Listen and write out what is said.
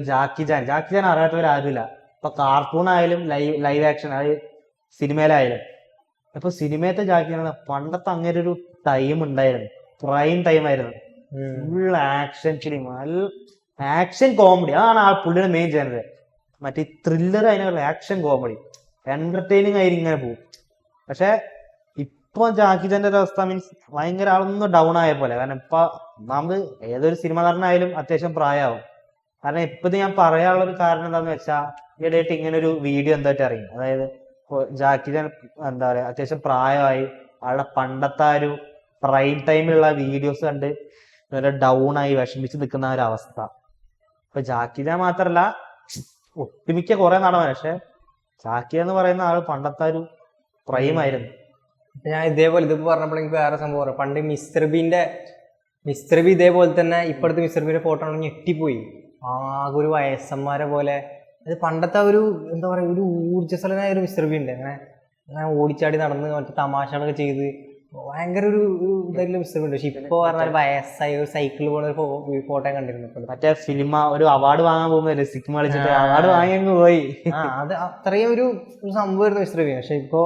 ജാക്കി ചാൻ അറിയാത്തവരാരുമില്ല. ഇപ്പൊ കാർട്ടൂൺ ആയാലും live action അതായത് സിനിമയിലായാലും. ഇപ്പൊ സിനിമയത്തെ ജാക്കി ചാൻ പണ്ടത്തെ അങ്ങനെ ഒരു ടൈം ഉണ്ടായിരുന്നു, പ്രൈം ടൈം ആയിരുന്നു. Full action film, action comedy, അതാണ് ആ പുള്ളിയുടെ മെയിൻ ചെയ്യുന്നത്. മറ്റേ ത്രില്ലർ അതിനുള്ള ആക്ഷൻ കോമഡി എന്റർടൈനിങ് ആയിട്ട് ഇങ്ങനെ പോകും. പക്ഷെ ഇപ്പൊ ജാക്കി ചാന്റെ ഒരു അവസ്ഥ മീൻസ് ഭയങ്കര ആളൊന്നും ഡൗൺ ആയ പോലെ. കാരണം ഇപ്പൊ ഒന്നാമത് ഏതൊരു സിനിമ നടനായാലും അത്യാവശ്യം പ്രായമാവും. കാരണം ഇപ്പൊ ഇത് ഞാൻ പറയാനുള്ള ഒരു കാരണം എന്താന്ന് വെച്ചാൽ ഈയിടെയായിട്ട് ഇങ്ങനെ ഒരു വീഡിയോ എന്തായിട്ട് ഇറങ്ങി. അതായത് ജാക്കി ചാൻ എന്താ പറയാ അത്യാവശ്യം പ്രായമായി, ആളുടെ പണ്ടത്തെ ആ ഒരു പ്രൈം ടൈമിലുള്ള വീഡിയോസ് കണ്ട് വളരെ ഡൗൺ ആയി വിഷമിച്ച് നിൽക്കുന്ന ഒരു അവസ്ഥ. ഇപ്പൊ ജാക്കി ചാൻ മാത്രല്ല, ഒട്ടുമിക്ക കുറെ നടന്മാർ. പക്ഷെ ജാക്കി എന്ന് പറയുന്ന ആള് പണ്ടത്തെ ഒരു പ്രൈം ആയിരുന്നു. ഞാൻ ഇതേപോലെ ഇതിപ്പോ പറഞ്ഞപ്പോൾ എനിക്ക് വേറെ സംഭവം പറയാം. പണ്ട് മിസ്റ്റർ ബി ഇതേപോലെ തന്നെ ഇപ്പോഴത്തെ മിസ്റ്റർ ബിന്റെ ഫോട്ടോ ആണ് ഞെട്ടിപ്പോയി. ആകെ ഒരു വയസ്സന്മാരെ പോലെ. അത് പണ്ടത്തെ ഒരു എന്താ പറയാ ഒരു ഊർജ്ജസ്വലനായ ഒരു മിസ്റ്റർ ബി ഉണ്ട്. അങ്ങനെ അങ്ങനെ ഓടിച്ചാടി നടന്ന് മറ്റേ തമാശകളൊക്കെ ചെയ്ത് ഭയങ്കര ഒരു ഇതായിട്ടുള്ള മിസ്റ്റർ ബി ഉണ്ട്. പക്ഷെ ഇപ്പൊ പറഞ്ഞാൽ വയസ്സായി ഒരു സൈക്കിൾ പോണ ഒരു ഫോട്ടോ കണ്ടിരുന്നു. മറ്റേ ഫിലിമ ഒരു അവാർഡ് വാങ്ങാൻ പോകുമ്പോൾ സിനിമ കളിച്ചിട്ട് അവാർഡ് വാങ്ങി പോയി. അത് അത്രയും ഒരു സംഭവമായിരുന്നു മിസ്റ്റർ ബി. പക്ഷെ ഇപ്പൊ